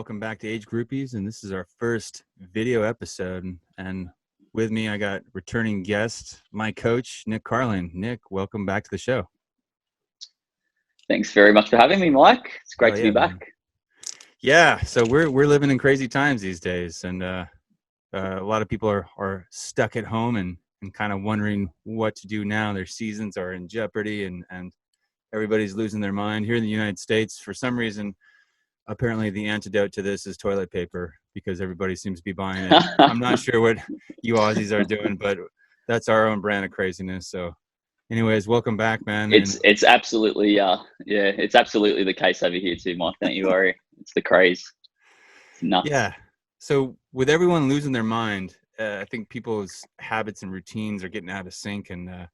welcome back to Age Groupies, and this is our first video episode. And with me, I got returning guest, my coach, Nick Carlin. Nick, welcome back to the show. Thanks very much for having me, Mike. It's great to be back. Man. Yeah, so we're living in crazy times these days, and a lot of people are stuck at home and kind of wondering what to do now. Their seasons are in jeopardy, and everybody's losing their mind. Here in the United States, for some reason, apparently the antidote to this is toilet paper because everybody seems to be buying it. I'm not sure what you Aussies are doing, but that's our own brand of craziness. So anyways, welcome back, man. It's absolutely, it's absolutely the case over here too, Mike. Don't you worry. It's the craze. It's nuts. Yeah. So with everyone losing their mind, I think people's habits and routines are getting out of sync. And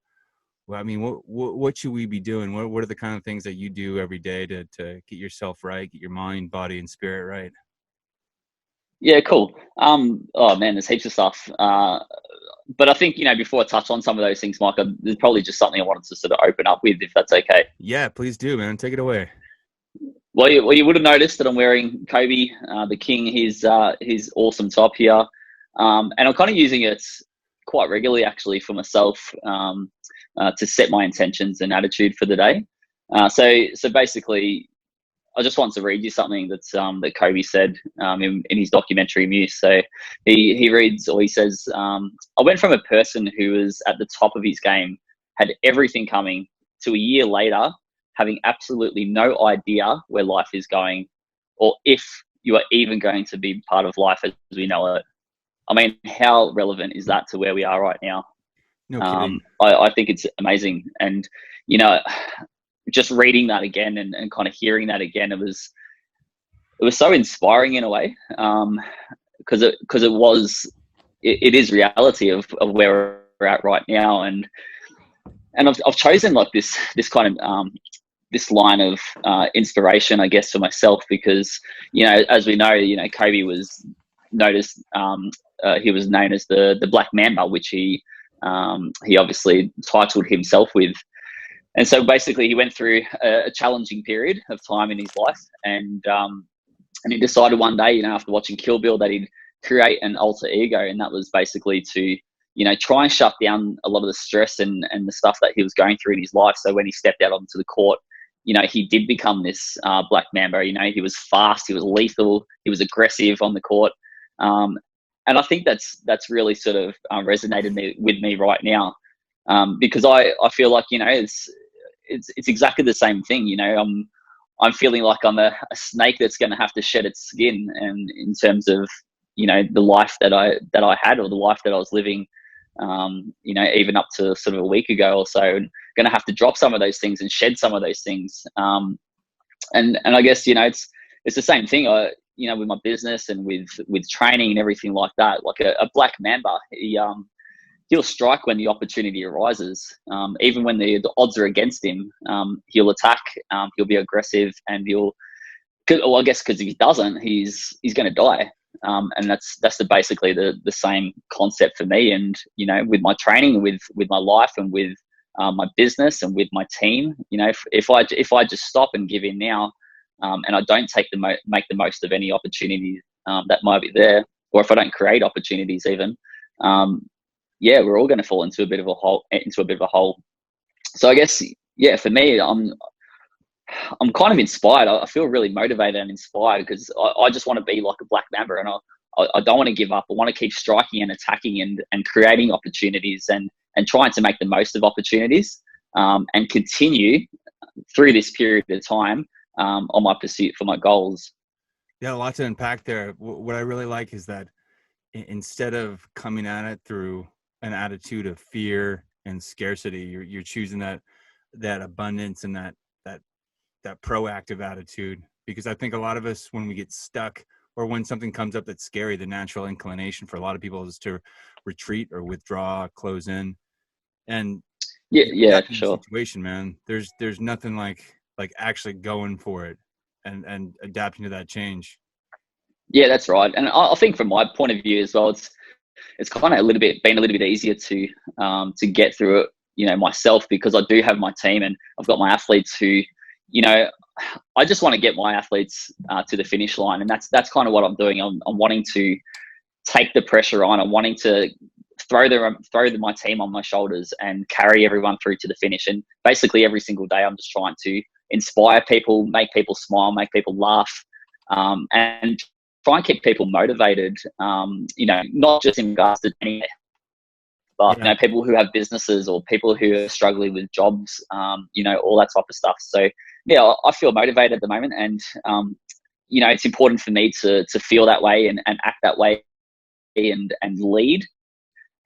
well, I mean, what should we be doing? What are the kind of things that you do every day to get yourself right, get your mind, body, and spirit right? Yeah, cool. Oh man, there's heaps of stuff. But I think, before I touch on some of those things, Mike, there's probably just something I wanted to sort of open up with, if that's okay. Yeah, please do, man. Take it away. Well, you would have noticed that I'm wearing Kobe, the King, his awesome top here. And I'm kind of using it quite regularly, actually, for myself, to set my intentions and attitude for the day. So basically, I just want to read you something that Kobe said in his documentary Muse. So he reads, or he says, I went from a person who was at the top of his game, had everything coming, to a year later having absolutely no idea where life is going, or if you are even going to be part of life as we know it. I mean, how relevant is that to where we are right now? No kidding. I think it's amazing. And, just reading that again and kind of hearing that again, it was so inspiring in a way, because it is reality of where we're at right now. And I've chosen like this kind of, this line of inspiration, I guess, for myself, because, as we know, Kobe was noticed, he was known as the Black Mamba, which he obviously titled himself with. And so basically he went through a challenging period of time in his life, and he decided one day, after watching Kill Bill, that he'd create an alter ego. And that was basically to, try and shut down a lot of the stress and the stuff that he was going through in his life. So when he stepped out onto the court, he did become this Black Mamba. He was fast, he was lethal, he was aggressive on the court. And I think that's really sort of resonated with me right now, because I feel like, it's exactly the same thing. I'm feeling like I'm a snake that's going to have to shed its skin, and in terms of, the life that I had, or the life that I was living, even up to sort of a week ago or so, and going to have to drop some of those things and shed some of those things. And I guess, it's the same thing, with my business and with training and everything like that. Like a Black Mamba, he'll strike when the opportunity arises. Even when the odds are against him, he'll attack, he'll be aggressive, and I guess because if he doesn't, he's going to die. And that's basically the same concept for me. And, with my training, with my life, and with my business, and with my team, if I just stop and give in now, and I don't make the most of any opportunities that might be there, or if I don't create opportunities even, we're all going to fall into a bit of a hole. So I guess, for me, I'm kind of inspired. I feel really motivated and inspired, because I just want to be like a Black Mamba, and I don't want to give up. I want to keep striking and attacking and creating opportunities, and trying to make the most of opportunities, and continue through this period of time on my pursuit for my goals. Yeah, a lot to unpack there. What I really like is that instead of coming at it through an attitude of fear and scarcity, you're choosing that abundance and that proactive attitude. Because I think a lot of us, when we get stuck, or when something comes up that's scary, the natural inclination for a lot of people is to retreat or withdraw, close in. And yeah, for sure. Situation, man. There's nothing like actually going for it and adapting to that change. Yeah, that's right. And I think from my point of view as well, it's kind of been a little bit easier to get through it, myself, because I do have my team, and I've got my athletes who, I just want to get my athletes to the finish line, and that's kind of what I'm doing. I'm wanting to take the pressure on. I'm wanting to throw my team on my shoulders and carry everyone through to the finish. And basically every single day, I'm just trying to inspire people, make people smile, make people laugh, and try and keep people motivated. Not just in regards to anything, but people who have businesses or people who are struggling with jobs, all that type of stuff. So yeah, I feel motivated at the moment, and it's important for me to feel that way and act that way and lead.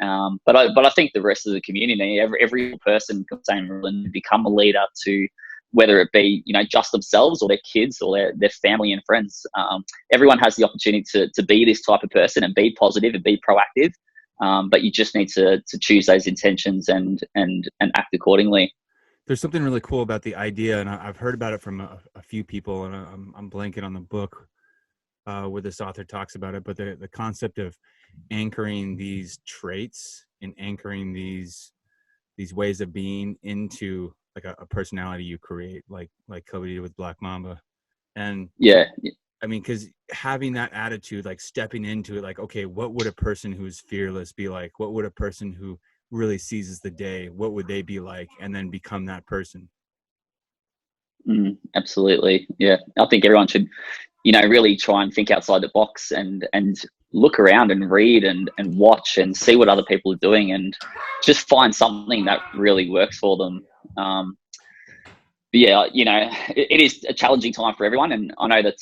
But I think the rest of the community, every person can same and become a leader, to whether it be just themselves or their kids or their family and friends. Everyone has the opportunity to be this type of person and be positive and be proactive. But you just need to choose those intentions and act accordingly. There's something really cool about the idea, and I've heard about it from a few people, and I'm blanking on the book where this author talks about it, but the concept of anchoring these traits and anchoring these ways of being into like a personality you create, like Kobe did with Black Mamba. And yeah, I mean, because having that attitude, like stepping into it, like, okay, what would a person who's fearless be like? What would a person who really seizes the day, what would they be like? And then become that person. Absolutely. Yeah. I think everyone should, really try and think outside the box and look around and read and watch and see what other people are doing and just find something that really works for them. But yeah, it is a challenging time for everyone. And I know that,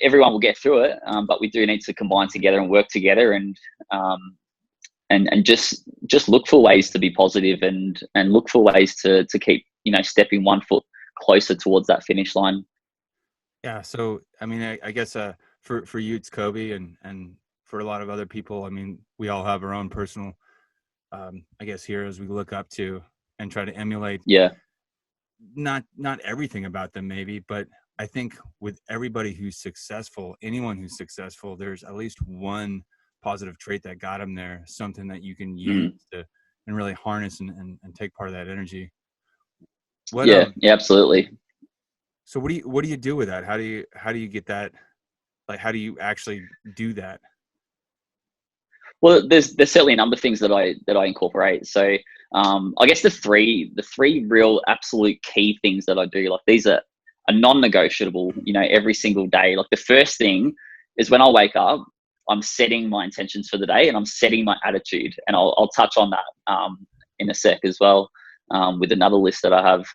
everyone will get through it, but we do need to combine together and work together and just look for ways to be positive and look for ways to keep, stepping one foot closer towards that finish line. Yeah. So, I mean, I guess for you, it's Kobe, and for a lot of other people, I mean, we all have our own personal, I guess, heroes we look up to and try to emulate. Yeah. Not everything about them, maybe, but I think with everybody who's successful, anyone who's successful, there's at least one positive trait that got them there, something that you can use to and really harness and take part of that energy. Yeah, absolutely. So what do you do with that? How do you get that? Like, how do you actually do that? Well, there's certainly a number of things that I incorporate. So I guess the three real absolute key things that I do, like these are non-negotiable, every single day. Like the first thing is when I wake up, I'm setting my intentions for the day and I'm setting my attitude. And I'll touch on that in a sec as well with another list that I have.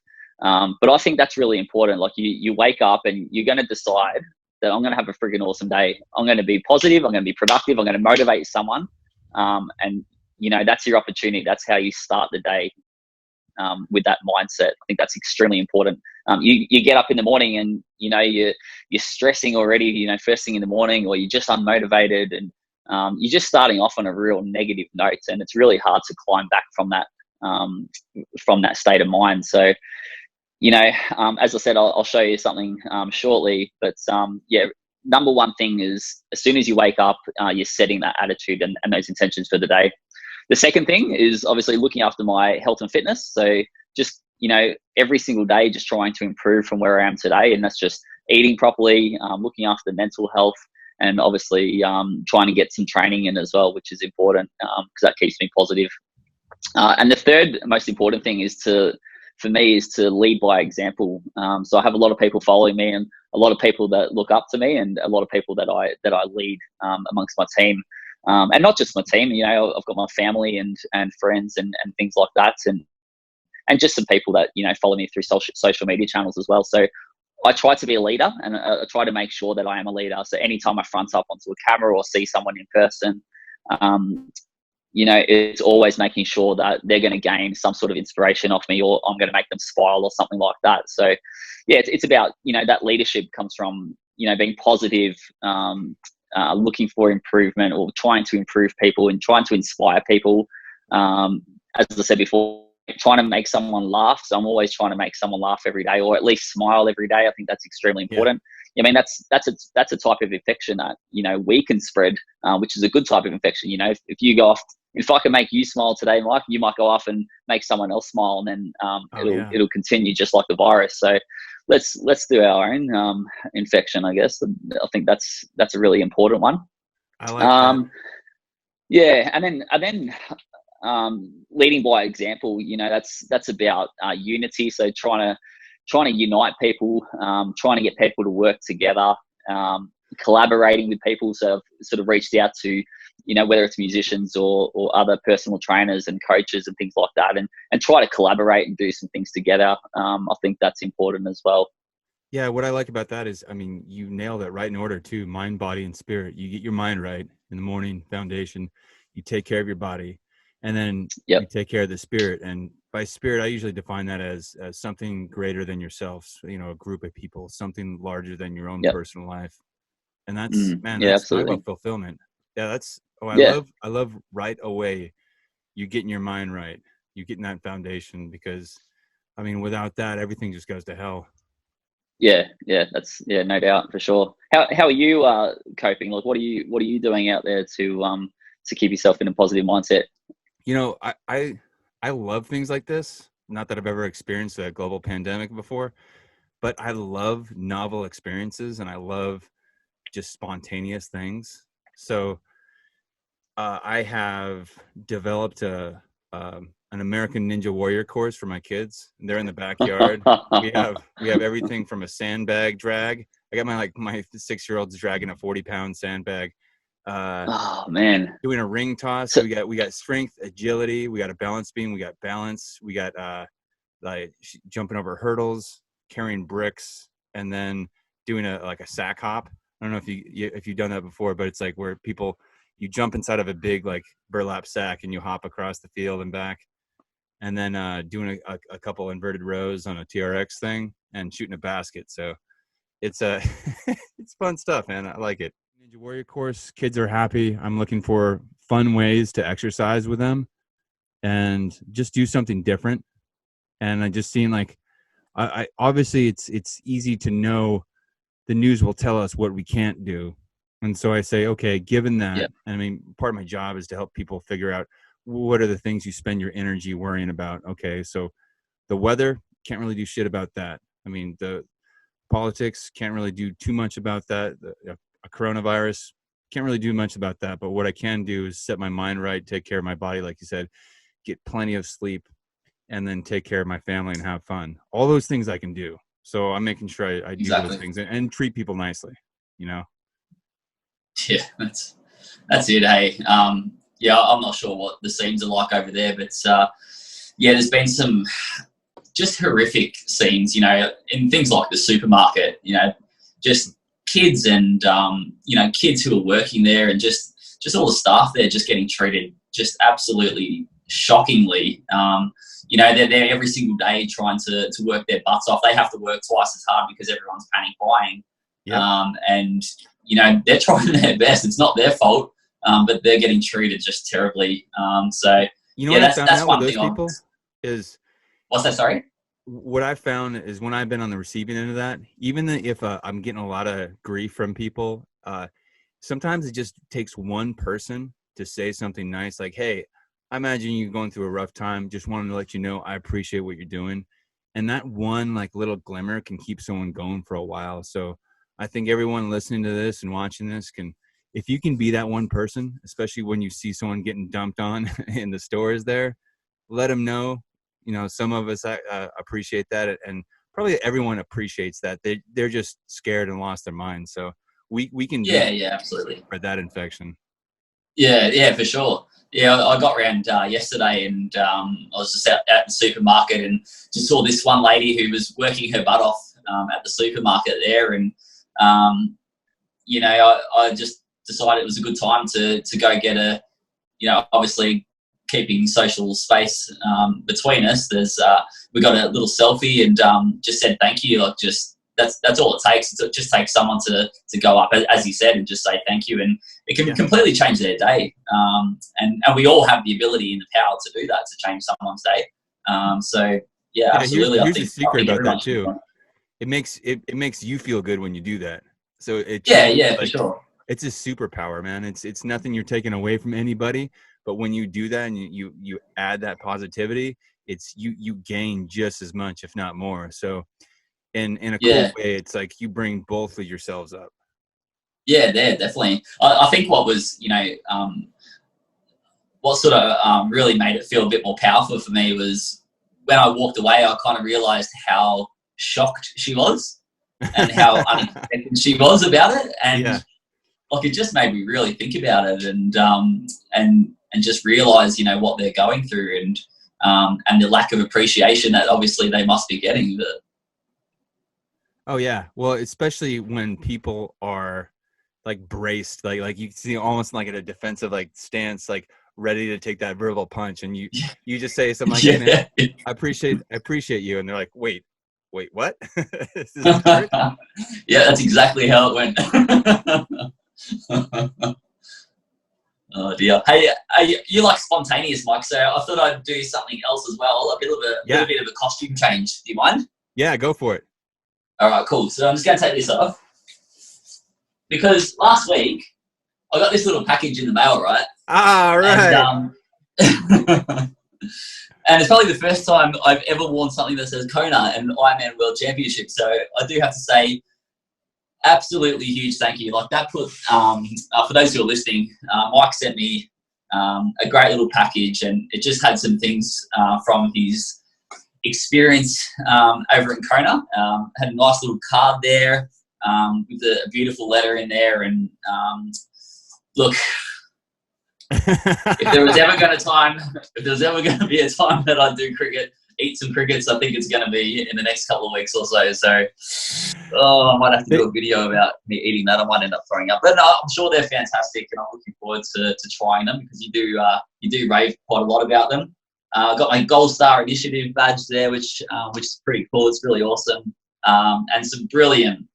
But I think that's really important. Like you wake up and you're going to decide that I'm going to have a freaking awesome day. I'm going to be positive. I'm going to be productive. I'm going to motivate someone. And that's your opportunity. That's how you start the day with that mindset. I think that's extremely important. You get up in the morning and, you're stressing already, first thing in the morning, or you're just unmotivated and you're just starting off on a real negative note. And it's really hard to climb back from that state of mind. So, as I said, I'll show you something shortly, but number one thing is as soon as you wake up, you're setting that attitude and those intentions for the day. The second thing is obviously looking after my health and fitness. So just, every single day, just trying to improve from where I am today. And that's just eating properly, looking after mental health, and obviously trying to get some training in as well, which is important because that keeps me positive. And the third most important thing for me is to lead by example. So I have a lot of people following me and a lot of people that look up to me and a lot of people that I lead amongst my team. And not just my team, I've got my family and friends and things like that. And just some people that, follow me through social media channels as well. So I try to be a leader and I try to make sure that I am a leader. So anytime I front up onto a camera or see someone in person, it's always making sure that they're going to gain some sort of inspiration off me, or I'm going to make them smile or something like that. So yeah, it's about, that leadership comes from, being positive, looking for improvement or trying to improve people and trying to inspire people. As I said before, trying to make someone laugh. So I'm always trying to make someone laugh every day, or at least smile every day. I think that's extremely important. Yeah. I mean, that's a type of infection that, we can spread, which is a good type of infection. If you go off, if I can make you smile today, Mike, you might go off and make someone else smile, and then it'll continue just like the virus. So let's do our own infection, I guess. I think that's a really important one. I like that. Yeah, and then leading by example, that's about unity. So trying to unite people, trying to get people to work together, collaborating with people. So I've sort of reached out to, whether it's musicians or other personal trainers and coaches and things like that, and try to collaborate and do some things together. I think that's important as well. Yeah, what I like about that is, I mean, you nailed it right in order too: mind, body, and spirit. You get your mind right in the morning, foundation. You take care of your body, and then Yep. you take care of the spirit. And by spirit, I usually define that as something greater than yourself. A group of people, something larger than your own Yep. personal life. And that's, man, Yeah, that's talk absolutely. about fulfillment. Yeah, that's Yeah. I love right away. You getting your mind right. You getting that foundation, because, I mean, without that, everything just goes to hell. Yeah, no doubt, for sure. How are you coping? Like, what are you doing out there to keep yourself in a positive mindset? I love things like this. Not that I've ever experienced a global pandemic before, but I love novel experiences, and I love just spontaneous things. So I have developed an American Ninja Warrior course for my kids. They're in the backyard. We have everything from a sandbag drag. I got my 6-year-old's dragging a 40-pound sandbag. Oh man. Doing a ring toss. So, We got strength, agility. We got a balance beam. We got balance. We got like jumping over hurdles, carrying bricks, and then doing a sack hop. I don't know if you've done that before, but it's like where you jump inside of a big like burlap sack and you hop across the field and back, and then doing a couple inverted rows on a TRX thing and shooting a basket. So it's it's fun stuff, man. I like it. Ninja Warrior course, kids are happy. I'm looking for fun ways to exercise with them and just do something different. And I just seen like, I obviously it's easy to know the news will tell us what we can't do. And so I say, okay, given yeah, that, I mean, part of my job is to help people figure out what are the things you spend your energy worrying about. Okay, so the weather, can't really do shit about that. I mean, the politics, can't really do too much about that. A coronavirus, can't really do much about that. But what I can do is set my mind right, take care of my body, like you said, get plenty of sleep, and then take care of my family and have fun. All those things I can do. So I'm making sure I do those Exactly. things and treat people nicely, you know? Yeah, that's it. Hey, yeah, I'm not sure what the scenes are like over there, but yeah, there's been some just horrific scenes, in things like the supermarket. Just kids and kids who are working there, and just all the staff there just getting treated just absolutely shockingly. They're there every single day trying to work their butts off. They have to work twice as hard because everyone's panic buying. Yep. And they're trying their best. It's not their fault, but they're getting treated just terribly. So What I found that's out with one those thing. people is, What's that? Sorry. what I found is when I've been on the receiving end of that, even if I'm getting a lot of grief from people, sometimes it just takes one person to say something nice, like, "Hey, I imagine you going through a rough time. Just wanted to let you know I appreciate what you're doing." And that one like little glimmer can keep someone going for a while. So I think everyone listening to this and watching this can, if you can be that one person, especially when you see someone getting dumped on in the stores there, let them know. Some of us appreciate that, and probably everyone appreciates that. They're just scared and lost their minds. So we can be Yeah, absolutely. for that infection. Yeah, for sure. Yeah, I got around yesterday, and I was just out at the supermarket and just saw this one lady who was working her butt off at the supermarket there, and I just decided it was a good time to go get obviously keeping social space between us. We got a little selfie and just said thank you. Like, just that's all it takes. It just takes someone to go up, as you said, and just say thank you, and it can completely change their day. And we all have the ability and the power to do that, to change someone's day. So yeah, absolutely. Here's the secret about everyone that should. too. It makes you feel good when you do that. So it truly, Yeah, for like, sure. it's a superpower, man. It's nothing you're taking away from anybody, but when you do that and you add that positivity, it's you gain just as much, if not more. So in a cool Yeah. way. It's like you bring both of yourselves up. Yeah, there definitely. I think what was, what sort of really made it feel a bit more powerful for me was when I walked away, I kind of realized how shocked she was and how unexpected she was about it. And Yeah. like, it just made me really think about it and just realize, what they're going through and the lack of appreciation that obviously they must be getting. But Oh yeah. Well, especially when people are like braced, like you see almost like in a defensive like stance, like ready to take that verbal punch, and you just say something like, "Hey man, yeah. I appreciate you," and they're like, "Wait, what? Is this hard?" Yeah, that's exactly how it went. Oh dear. Hey, you like spontaneous, Mike? So I thought I'd do something else as well. A little bit of a costume change. Do you mind? Yeah, go for it. All right, cool. So I'm just going to take this off because last week I got this little package in the mail, right? Ah, right. And, and it's probably the first time I've ever worn something that says Kona and Ironman World Championship. So I do have to say, absolutely huge thank you. Like that put, for those who are listening, Mike sent me a great little package, and it just had some things from his experience over in Kona. Had a nice little card there with a beautiful letter in there. And look, if there was ever going to be a time that I do eat some crickets, I think it's going to be in the next couple of weeks or so. So, I might have to do a video about me eating that. I might end up throwing up, but no, I'm sure they're fantastic, and I'm looking forward to trying them because you do rave quite a lot about them. Got my Gold Star Initiative badge there, which is pretty cool. It's really awesome, and some brilliant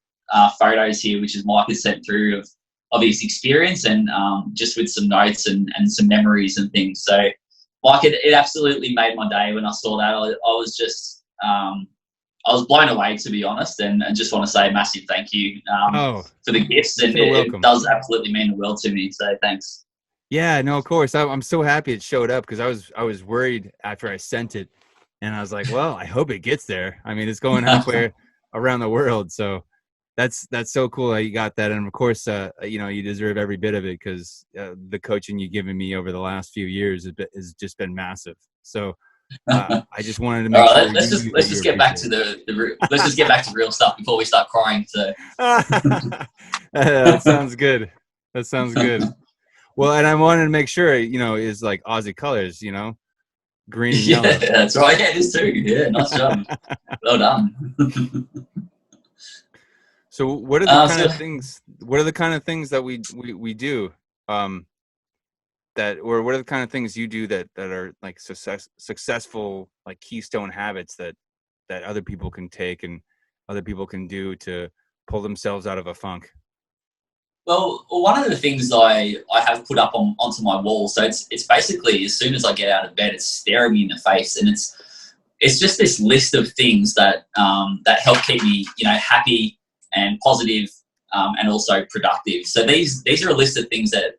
photos here, which is Mike has sent through of his experience, and just with some notes and some memories and things. So, Mike, it absolutely made my day when I saw that. I was just I was blown away, to be honest, and just want to say a massive thank you for the gifts, and it does absolutely mean the world to me. So thanks. Yeah, no, of course. I'm so happy it showed up because I was worried after I sent it, and I was like, well, I hope it gets there. I mean, it's going halfway around the world, so that's so cool that you got that. And of course, you deserve every bit of it because the coaching you've given me over the last few years has just been massive. So I just wanted to make All right, sure. let's just get back to let's just get back to real stuff before we start crying. So that sounds good. That sounds good. Well, and I wanted to make sure, is like Aussie colors, green and yellow. Yeah, that's right. Yeah, it is too. Yeah, nice job. Well done. So what are the kind of things? What are the kind of things that we do? Or what are the kind of things you do that are like successful, like keystone habits that other people can take and other people can do to pull themselves out of a funk? Well, one of the things I have put up onto my wall, so it's basically as soon as I get out of bed, it's staring me in the face, and it's just this list of things that that help keep me, happy and positive, and also productive. So these are a list of things that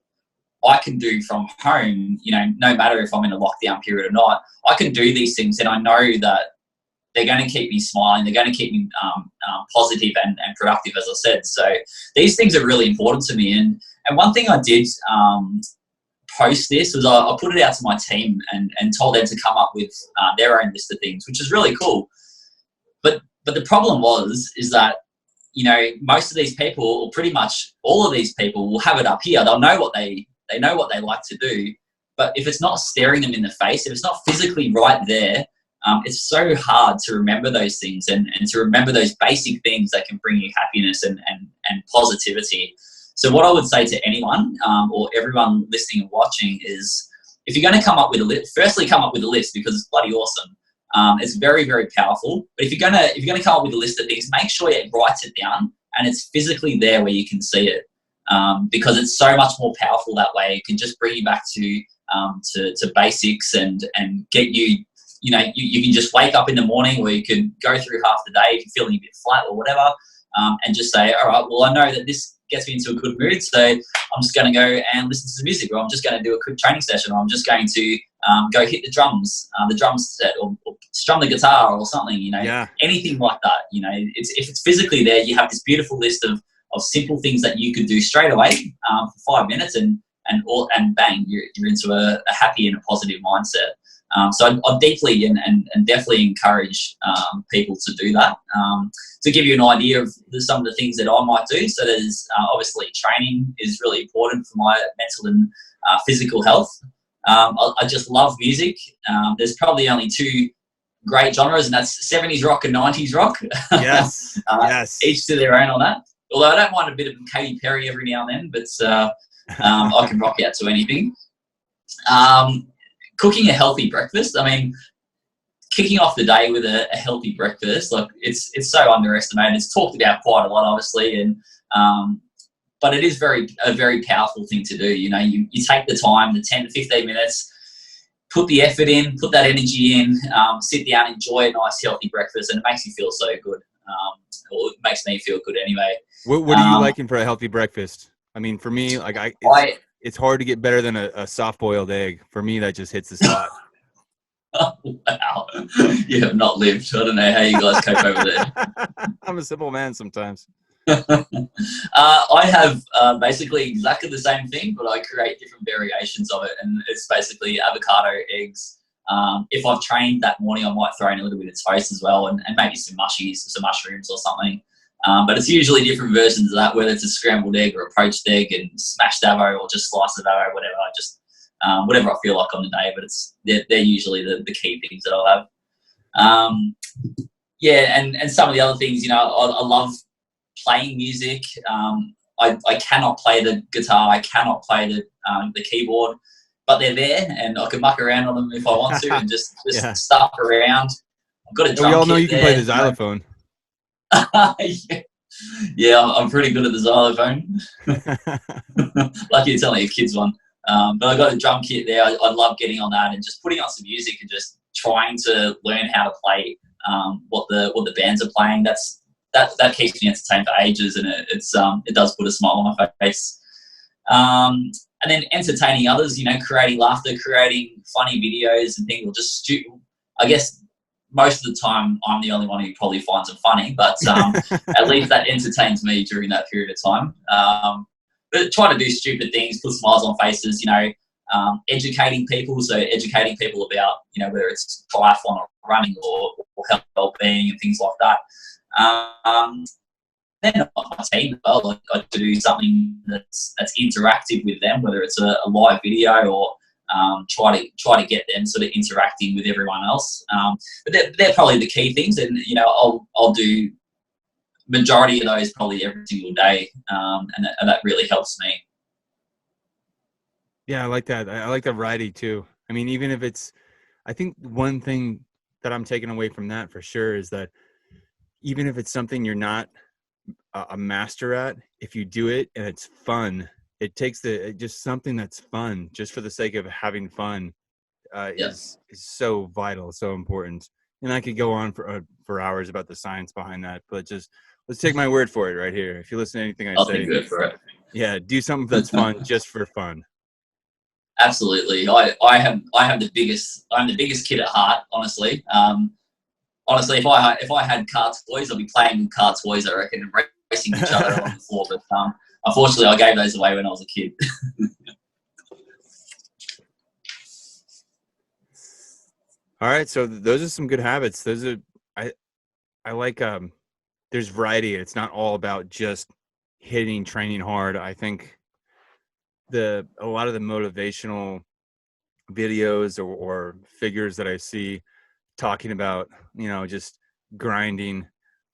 I can do from home, no matter if I'm in a lockdown period or not. I can do these things, and I know that they're going to keep me smiling. They're going to keep me positive and productive, as I said. So these things are really important to me. And one thing I did post this was I put it out to my team and told them to come up with their own list of things, which is really cool. But the problem is that, most of these people, or pretty much all of these people, will have it up here. They'll know what they like to do. But if it's not staring them in the face, if it's not physically right there, it's so hard to remember those things and to remember those basic things that can bring you happiness and positivity. So what I would say to anyone or everyone listening and watching is, if you're going to come up with a list, firstly come up with a list because it's bloody awesome. It's very, very powerful. But if you're gonna come up with a list of things, make sure you write it down and it's physically there where you can see it, because it's so much more powerful that way. It can just bring you back to basics and get you. You can just wake up in the morning, or you can go through half the day if you're feeling a bit flat or whatever. and just say, all right, well, I know that this gets me into a good mood, so I'm just going to go and listen to some music, or I'm just going to do a quick training session, or I'm just going to go hit the drum set, or strum the guitar or something, anything like that. If it's physically there, you have this beautiful list of simple things that you could do straight away for 5 minutes, and bang, you're into a happy and a positive mindset. So I deeply and definitely encourage people to do that. To give you an idea of some of the things that I might do, so there's obviously training is really important for my mental and physical health. I just love music. There's probably only two great genres, and that's 70s rock and 90s rock. Yes, yes. Each to their own on that. Although I don't mind a bit of Katy Perry every now and then, but I can rock out to anything. Cooking a healthy breakfast. I mean, kicking off the day with a healthy breakfast, like it's so underestimated. It's talked about quite a lot, obviously, and but it is a very powerful thing to do. You take the time, the 10 to 15 minutes, put the effort in, put that energy in, sit down, enjoy a nice healthy breakfast, and it makes you feel so good. Or it makes me feel good anyway. What are you liking for a healthy breakfast? I mean, for me, like it's hard to get better than a soft-boiled egg. For me, that just hits the spot. Oh, wow. You have not lived. I don't know how you guys cope over there. I'm a simple man sometimes. I have basically exactly the same thing, but I create different variations of it, and it's basically avocado, eggs. If I've trained that morning, I might throw in a little bit of toast as well, and maybe some mushrooms or something. But it's usually different versions of that, whether it's a scrambled egg or a poached egg and smashed avo or just sliced avo, whatever. Whatever I feel like on the day, but they're usually the key things that I'll have. And some of the other things, I love playing music. I cannot play the guitar, I cannot play the keyboard, but they're there, and I can muck around on them if I want to, and just stuff around. I've got a drum we all know kit you can play the xylophone. Yeah, I'm pretty good at the xylophone. Lucky to tell me a kid's one. But I got a drum kit there. I love getting on that and just putting on some music and just trying to learn how to play what the bands are playing. That keeps me entertained for ages, and it does put a smile on my face. And then entertaining others, creating laughter, creating funny videos and things, or just I guess most of the time I'm the only one who probably finds it funny, but at least that entertains me during that period of time. But try to do stupid things, put smiles on faces, educating people. So educating people about, whether it's triathlon or running or well-being and things like that. Then my team as well, I like to do something that's interactive with them, whether it's a live video or try to get them sort of interacting with everyone else. But they're probably the key things, and I'll do majority of those probably every single day, and that really helps me. Yeah, I like that. I like the variety too. I mean, even if I think one thing that I'm taking away from that for sure is that even if it's something you're not a master at, if you do it and it's fun, it takes just something that's fun, just for the sake of having fun, is so vital, so important. And I could go on for hours about the science behind that, but just let's take my word for it right here. If you listen to anything I say, good for it. Yeah, do something that's fun just for fun. Absolutely. I'm the biggest kid at heart, honestly. Honestly, if I had car toys, I'd be playing with car toys, I reckon, and racing each other on the floor. But unfortunately, I gave those away when I was a kid. All right, so those are some good habits. I like there's variety. It's not all about just training hard. I think a lot of the motivational videos or figures that I see talking about, just grinding,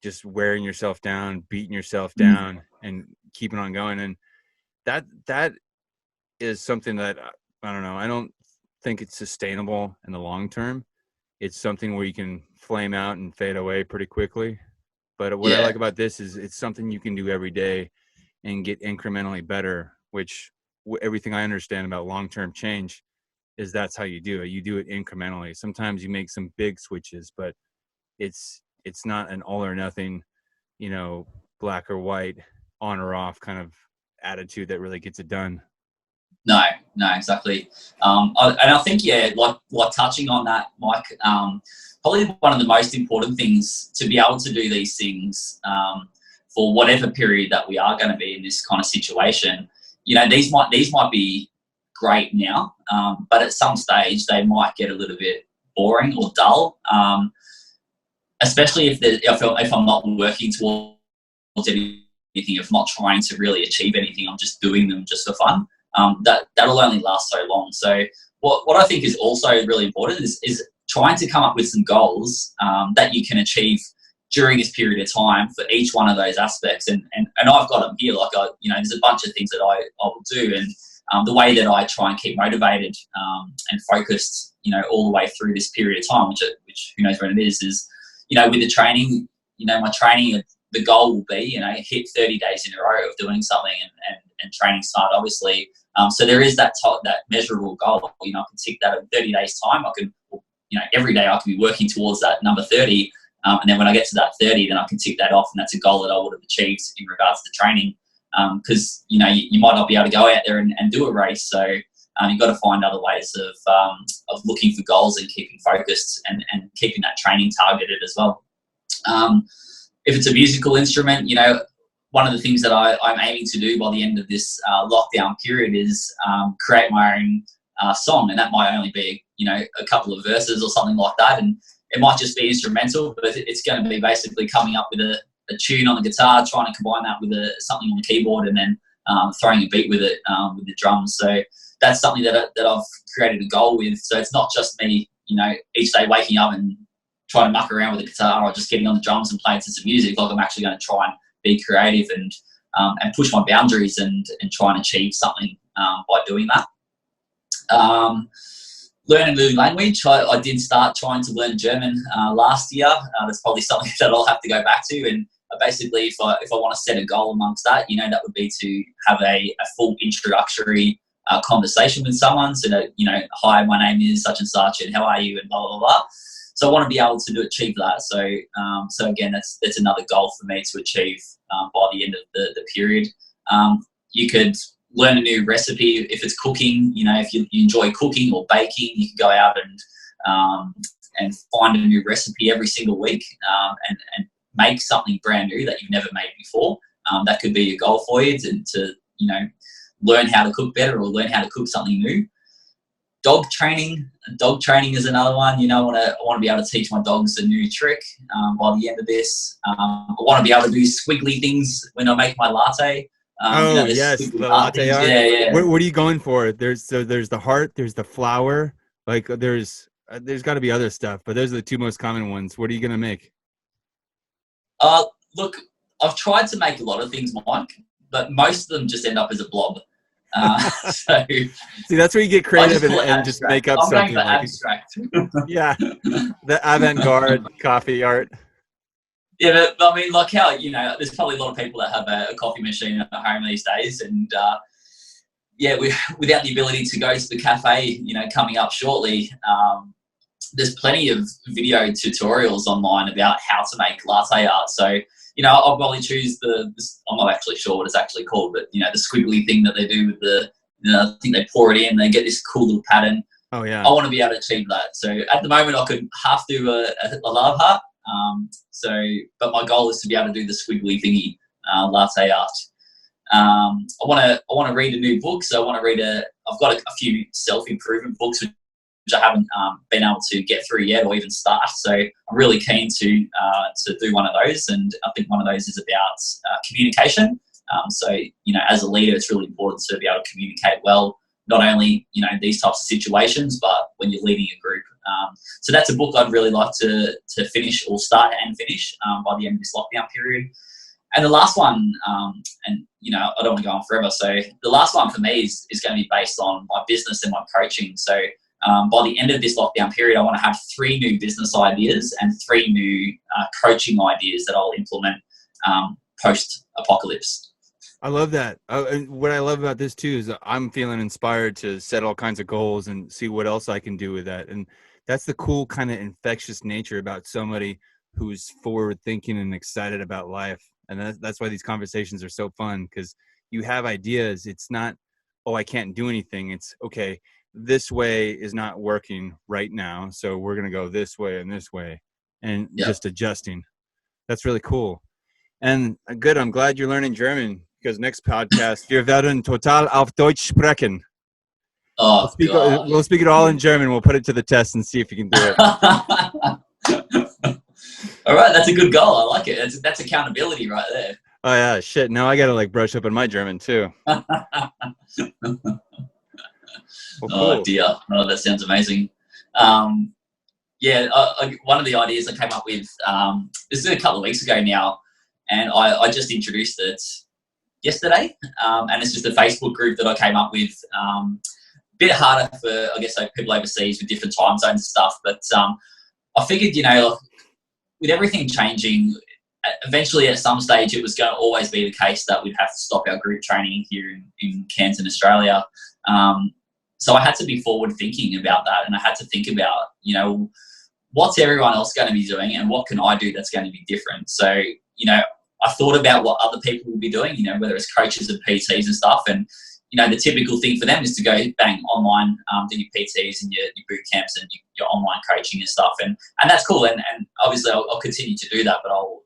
just wearing yourself down, beating yourself down, and keeping on going. And that is something that I don't know. I don't think it's sustainable in the long term. It's something where you can flame out and fade away pretty quickly. But what I like about this is it's something you can do every day and get incrementally better, which everything I understand about long-term change is that's how you do it. You do it incrementally. Sometimes you make some big switches, but it's not an all or nothing, black or white, on or off kind of attitude that really gets it done. No, exactly. And I think, yeah, like touching on that, Mike, probably one of the most important things to be able to do these things for whatever period that we are going to be in this kind of situation. You know, these might be great now, but at some stage they might get a little bit boring or dull, especially if I'm not working towards anything, if I'm not trying to really achieve anything, I'm just doing them just for fun. That'll only last so long. So what I think is also really important is trying to come up with some goals that you can achieve during this period of time for each one of those aspects. And I've got them here. Like, there's a bunch of things that I will do, and the way that I try and keep motivated and focused, all the way through this period of time, which who knows when it is, with the training, my training, the goal will be, hit 30 days in a row of doing something and training start, obviously. So there is that measurable goal. I can tick that in 30 days time. I can, every day I can be working towards that number 30. And then when I get to that 30, then I can tick that off. And that's a goal that I would have achieved in regards to training. Because, you might not be able to go out there and do a race. So you've got to find other ways of looking for goals and keeping focused and keeping that training targeted as well. If it's a musical instrument, one of the things that I'm aiming to do by the end of this lockdown period is create my own song. And that might only be, a couple of verses or something like that. And it might just be instrumental, but it's going to be basically coming up with a tune on the guitar, trying to combine that with something on the keyboard, and then throwing a beat with it with the drums. So that's something that I've created a goal with. So it's not just me, each day waking up and trying to muck around with the guitar or just getting on the drums and playing some music. Like, I'm actually going to try and be creative and push my boundaries and try and achieve something by doing that. Learn a new language. I did start trying to learn German last year. That's probably something that I'll have to go back to. And basically, if I want to set a goal amongst that, that would be to have a full introductory conversation with someone. So that, hi, my name is such and such, and how are you, and blah, blah, blah. So I want to be able to achieve that. So again, that's another goal for me to achieve by the end of the period. You could learn a new recipe if it's cooking. If you enjoy cooking or baking, you can go out and find a new recipe every single week and make something brand new that you've never made before. That could be a goal for you to learn how to cook better or learn how to cook something new. Dog training is another one. I want to be able to teach my dogs a new trick by the end of this. I want to be able to do squiggly things when I make my latte. Yes, the latte art. Yeah. What are you going for? There's the heart, there's the flower. Like, there's got to be other stuff, but those are the two most common ones. What are you gonna make? Look, I've tried to make a lot of things, Mike, but most of them just end up as a blob. So see, that's where you get creative and just make up something like abstract. Yeah, the avant-garde coffee art. Yeah, but I mean, like how, there's probably a lot of people that have a coffee machine at home these days, and without the ability to go to the cafe, coming up shortly, there's plenty of video tutorials online about how to make latte art. So, I'll probably choose I'm not actually sure what it's actually called, but, the squiggly thing that they do with I think they pour it in, they get this cool little pattern. Oh, yeah. I want to be able to achieve that. So at the moment, I could half do a love heart. But my goal is to be able to do the squiggly thingy, latte art. I want to read a new book. So I want to read I've got a few self-improvement books, which I haven't been able to get through yet or even start. So I'm really keen to do one of those. And I think one of those is about communication. As a leader, it's really important to be able to communicate well, not only, these types of situations, but when you're leading a group. So that's a book I'd really like to finish or start and finish by the end of this lockdown period. And the last one, I don't want to go on forever. So the last one for me is going to be based on my business and my coaching. So by the end of this lockdown period, I want to have 3 new business ideas and 3 new coaching ideas that I'll implement post-apocalypse. I love that. And what I love about this too is I'm feeling inspired to set all kinds of goals and see what else I can do with that. And that's the cool kind of infectious nature about somebody who's forward thinking and excited about life. And that's why these conversations are so fun, because you have ideas. It's not, oh, I can't do anything. It's, okay, this way is not working right now, so we're going to go this way and this way, and just adjusting. That's really cool. And good, I'm glad you're learning German, because next podcast, wir werden total auf Deutsch sprechen. Oh, we'll speak it all in German. We'll put it to the test and see if you can do it. All right, that's a good goal. I like it. That's accountability right there. Oh yeah, shit. Now I gotta like brush up on my German too. Well, cool. cool. Oh dear. Oh, that sounds amazing. Yeah, one of the ideas I came up with, this is a couple of weeks ago now, and I just introduced it yesterday, and it's just a Facebook group that I came up with. Bit harder for, I guess, like people overseas with different time zones and stuff, but I figured, with everything changing, eventually at some stage it was going to always be the case that we'd have to stop our group training here in Cairns, Australia. So I had to be forward thinking about that, and I had to think about, what's everyone else going to be doing and what can I do that's going to be different. So, I thought about what other people will be doing, whether it's coaches and PTs and stuff. And, the typical thing for them is to go bang online, do your PTs and your boot camps and your online coaching and stuff. And that's cool. And obviously I'll continue to do that, but I'll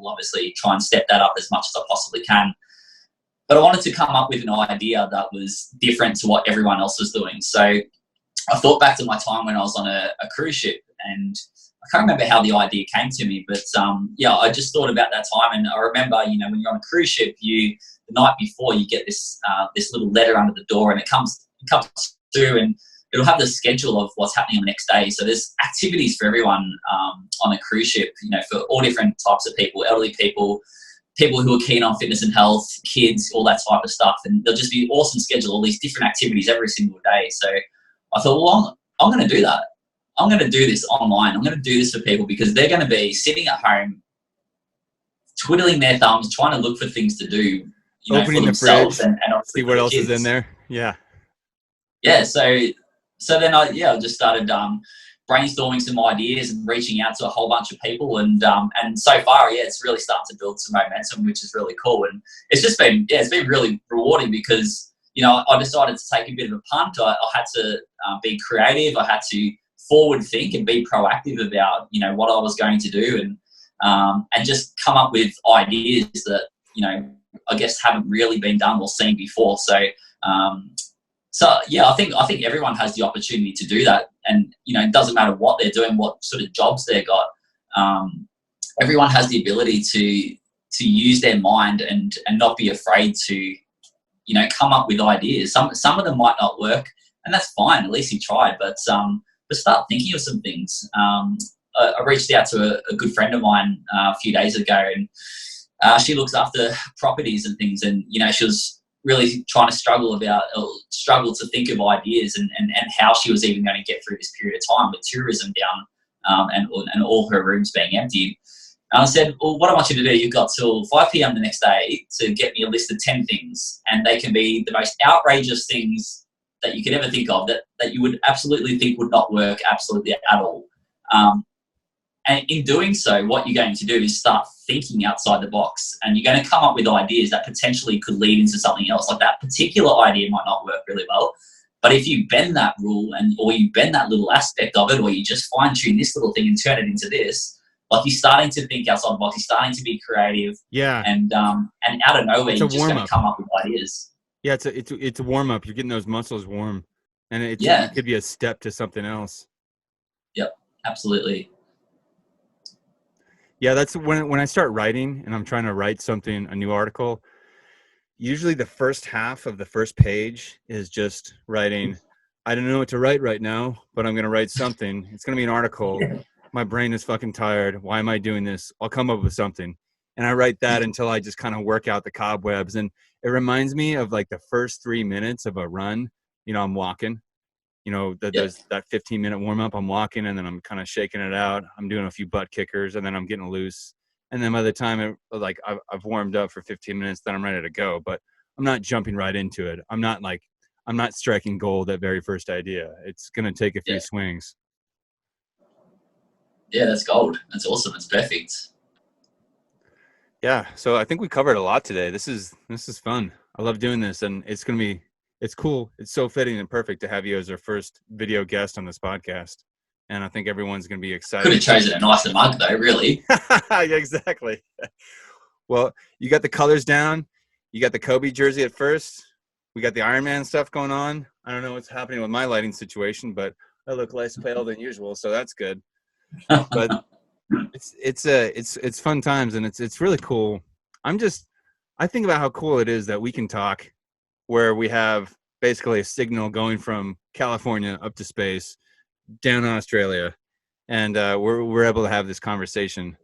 obviously try and step that up as much as I possibly can. But I wanted to come up with an idea that was different to what everyone else was doing. So I thought back to my time when I was on a cruise ship, and I can't remember how the idea came to me, but I just thought about that time. And I remember, when you're on a cruise ship, the night before you get this little letter under the door, and it comes through, and it'll have the schedule of what's happening on the next day. So there's activities for everyone on a cruise ship, for all different types of people, elderly people who are keen on fitness and health, kids, all that type of stuff. And there'll just be an awesome schedule, all these different activities every single day. So I thought, well, I'm going to do that. I'm going to do this online. I'm going to do this for people, because they're going to be sitting at home, twiddling their thumbs, trying to look for things to do, opening for themselves, the fridge, and see what else is in there. Yeah. Yeah. So then I just started brainstorming some ideas and reaching out to a whole bunch of people, and so far, it's really starting to build some momentum, which is really cool. And it's just been, it's been really rewarding, because I decided to take a bit of a punt. I had to be creative. I had to forward think and be proactive about what I was going to do, and just come up with ideas that I guess haven't really been done or seen before. So I think everyone has the opportunity to do that, and it doesn't matter what they're doing, what sort of jobs they've got. Everyone has the ability to use their mind and not be afraid to come up with ideas. Some of them might not work, and that's fine. At least you tried, but start thinking of some things. I reached out to a good friend of mine a few days ago, and she looks after properties and things, and she was really trying to struggle to think of ideas and how she was even going to get through this period of time with tourism down, and all her rooms being emptied. And I said, well, what I want you to do, you've got till 5 p.m. the next day to get me a list of 10 things, and they can be the most outrageous things that you could ever think of, that you would absolutely think would not work absolutely at all. And in doing so, what you're going to do is start thinking outside the box, and you're going to come up with ideas that potentially could lead into something else. Like, that particular idea might not work really well, but if you bend that rule or you bend that little aspect of it, or you just fine tune this little thing and turn it into this, like, you're starting to think outside the box, you're starting to be creative. Yeah. And out of nowhere, you're just going to come up with ideas. Yeah, it's a warm up. You're getting those muscles warm, and it could be a step to something else. Yep, absolutely. Yeah, that's when I start writing and I'm trying to write something, a new article. Usually the first half of the first page is just writing. I don't know what to write right now, but I'm going to write something. It's going to be an article. My brain is fucking tired. Why am I doing this? I'll come up with something. And I write that until I just kind of work out the cobwebs. And it reminds me of like the first 3 minutes of a run. I'm walking, there's that 15-minute warm up. I'm walking, and then I'm kind of shaking it out. I'm doing a few butt kickers, and then I'm getting loose. And then by the time I've warmed up for 15 minutes, then I'm ready to go. But I'm not jumping right into it. I'm not striking gold at very first idea. It's going to take a few swings. Yeah, that's gold. That's awesome. It's perfect. Yeah. So I think we covered a lot today. This is fun. I love doing this, and it's cool. It's so fitting and perfect to have you as our first video guest on this podcast. And I think everyone's going to be excited. Could have chosen a nicer mug though, really. Yeah, exactly. Well, you got the colors down. You got the Kobe jersey at first. We got the Iron Man stuff going on. I don't know what's happening with my lighting situation, but I look less pale than usual, so that's good. But it's fun times, and it's really cool. I think about how cool it is that we can talk where we have basically a signal going from California up to space down in Australia, and we're able to have this conversation,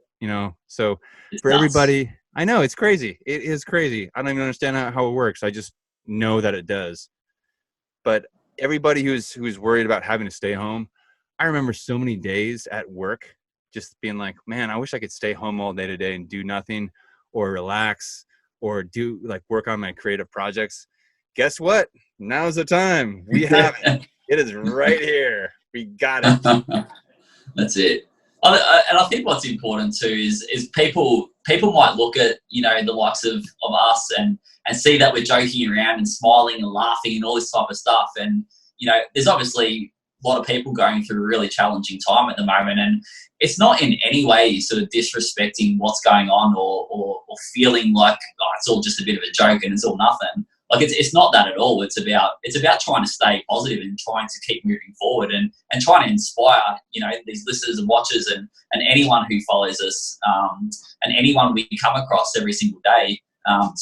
so It's for nuts. everybody, I know it's crazy. It is crazy. I don't even understand how it works. I just know that it does. But everybody who's worried about having to stay home, I remember so many days at work just being like, man, I wish I could stay home all day today and do nothing or relax or do like work on my creative projects. Guess what? Now's the time. We have it. It is right here. We got it. That's it. And I think what's important too is people might look at, the likes of us and see that we're joking around and smiling and laughing and all this type of stuff. And, there's obviously a lot of people going through a really challenging time at the moment. And it's not in any way sort of disrespecting what's going on or feeling like, oh, it's all just a bit of a joke and it's all nothing. Like it's not that at all. It's about trying to stay positive and trying to keep moving forward and trying to inspire, these listeners and watchers and anyone who follows us, and anyone we come across every single day,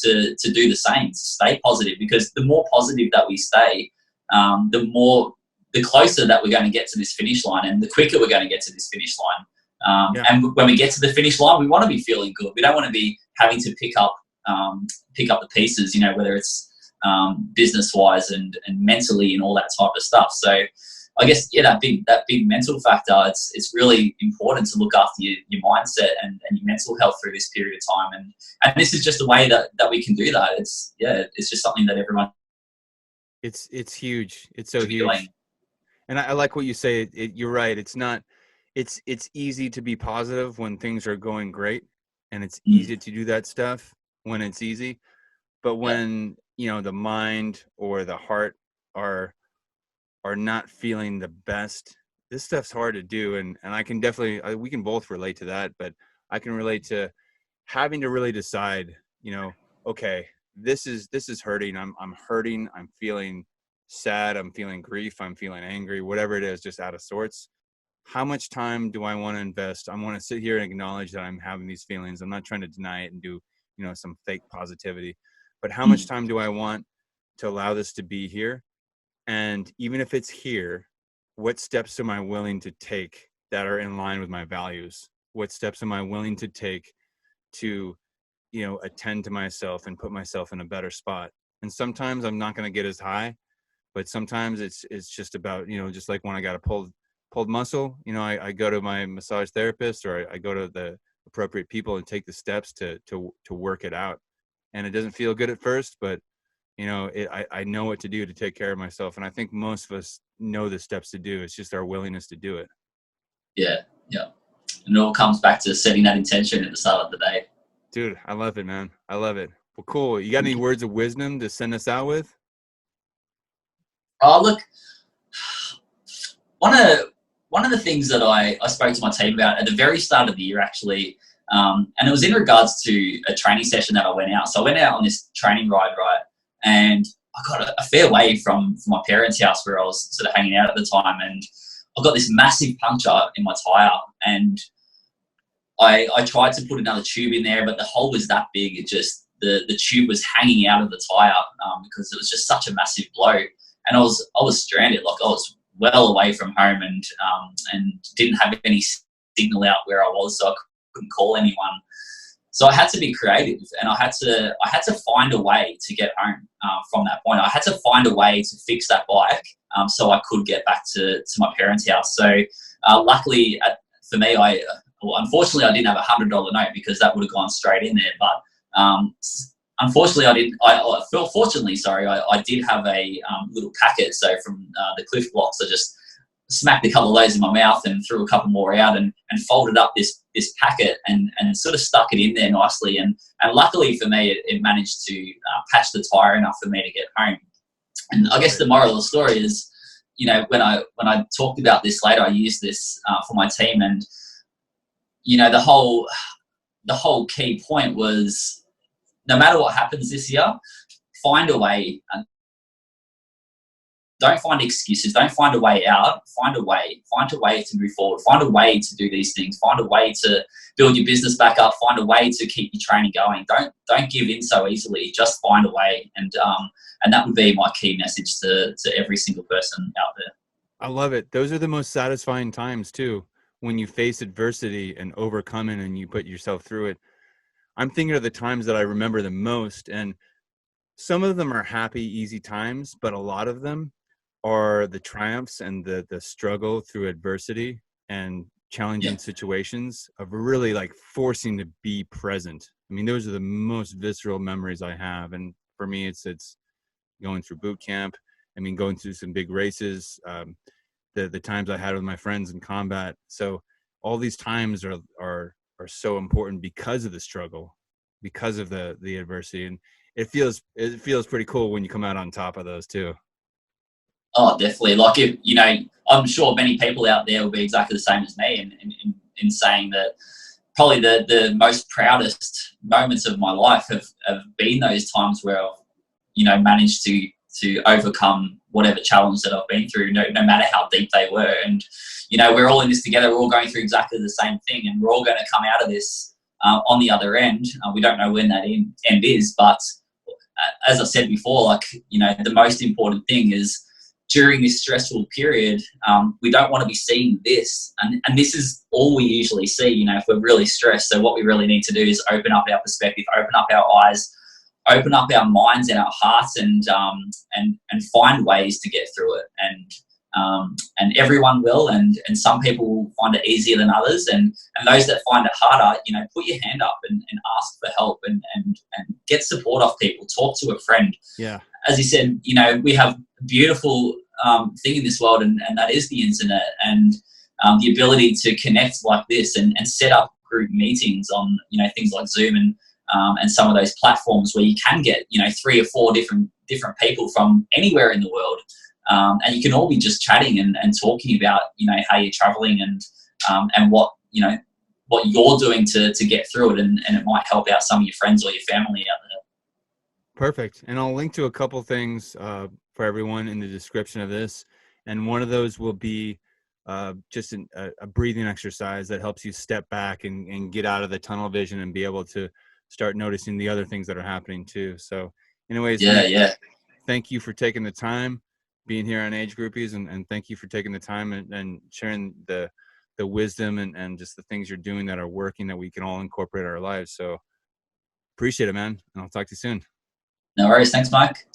to do the same, to stay positive, because the more positive that we stay, the closer that we're going to get to this finish line and the quicker we're going to get to this finish line. And when we get to the finish line, we want to be feeling good. We don't want to be having to pick up the pieces, whether it's business wise and mentally and all that type of stuff. So I guess, that big mental factor, it's really important to look after your mindset and your mental health through this period of time. And this is just a way that we can do that. It's just something that everyone. It's huge. It's so huge. And I like what you say. You're right. It's easy to be positive when things are going great, and it's easy to do that stuff when it's easy. But when, the mind or the heart are not feeling the best, this stuff's hard to do. And I can definitely, we can both relate to that, but I can relate to having to really decide, okay, this is hurting. I'm hurting. I'm feeling sad. I'm feeling grief. I'm feeling angry, whatever it is, just out of sorts. How much time do I want to invest? I want to sit here and acknowledge that I'm having these feelings. I'm not trying to deny it and do, some fake positivity, but how much time do I want to allow this to be here? And even if it's here, what steps am I willing to take that are in line with my values? What steps am I willing to take to, attend to myself and put myself in a better spot? And sometimes I'm not going to get as high, but sometimes it's just about, just like when I got a pulled muscle, I go to my massage therapist or I go to the appropriate people and take the steps to work it out. And it doesn't feel good at first, but I know what to do to take care of myself. And I think most of us know the steps to do. It's just our willingness to do it. Yeah. And it all comes back to setting that intention at the start of the day. Dude, I love it, man. I love it. Well, cool. You got any words of wisdom to send us out with? Oh, look, one of the things that I spoke to my team about at the very start of the year, actually, and it was in regards to a training session that I went out. So I went out on this training ride, right? And I got a fair way from my parents' house where I was sort of hanging out at the time. And I got this massive puncture in my tyre. And I tried to put another tube in there, but the hole was that big. It just, the tube was hanging out of the tyre because it was just such a massive blow. And I was stranded. Like I was well away from home and didn't have any signal out where I was, so I couldn't call anyone. So I had to be creative, and I had to find a way to get home from that point. I had to find a way to fix that bike so I could get back to my parents' house. So luckily for me, unfortunately I didn't have $100 note because that would have gone straight in there. But unfortunately, I did have a little packet. So from the Cliff Blocks, I just smacked a couple of those in my mouth and threw a couple more out, and folded up this packet and sort of stuck it in there nicely. And luckily for me, it managed to patch the tire enough for me to get home. And I guess the moral of the story is, you know, when I talked about this later, I used this for my team, and you know, the whole key point was, no matter what happens this year, find a way. Don't find excuses. Don't find a way out. Find a way. Find a way to move forward. Find a way to do these things. Find a way to build your business back up. Find a way to keep your training going. Don't give in so easily. Just find a way. And that would be my key message to every single person out there. I love it. Those are the most satisfying times too, when you face adversity and overcome it and you put yourself through it. I'm thinking of the times that I remember the most, and some of them are happy, easy times, but a lot of them are the triumphs and the struggle through adversity and challenging situations of really like forcing to be present. I mean, those are the most visceral memories I have. And for me, it's going through boot camp. I mean, going through some big races, the times I had with my friends in combat. So all these times are so important because of the struggle, because of the adversity. And it feels pretty cool when you come out on top of those too. Oh, definitely. Like, if you know, I'm sure many people out there will be exactly the same as me in saying that probably the most proudest moments of my life have been those times where I've, you know, managed to overcome whatever challenge that I've been through, no matter how deep they were. And, you know, we're all in this together. We're all going through exactly the same thing, and we're all going to come out of this on the other end. We don't know when that end is, but as I said before, like, you know, the most important thing is, during this stressful period, we don't want to be seeing this. And this is all we usually see, you know, if we're really stressed. So what we really need to do is open up our perspective, open up our eyes, open up our minds and our hearts, and find ways to get through it. And everyone will, and some people will find it easier than others. And those that find it harder, you know, put your hand up and ask for help and get support off people. Talk to a friend. Yeah. As you said, you know, we have a beautiful thing in this world, and that is the internet, and the ability to connect like this and set up group meetings on, you know, things like Zoom and some of those platforms where you can get, you know, 3 or 4 different people from anywhere in the world, and you can all be just chatting and talking about, you know, how you're traveling and what, you know, what you're doing to get through it, and it might help out some of your friends or your family out there. Perfect. And I'll link to a couple things for everyone in the description of this. And one of those will be just a breathing exercise that helps you step back and get out of the tunnel vision and be able to start noticing the other things that are happening too. So anyways, thank you for taking the time being here on Age Groupies, and thank you for taking the time and sharing the wisdom and just the things you're doing that are working that we can all incorporate in our lives. So appreciate it, man. And I'll talk to you soon. No worries. Thanks, Mike.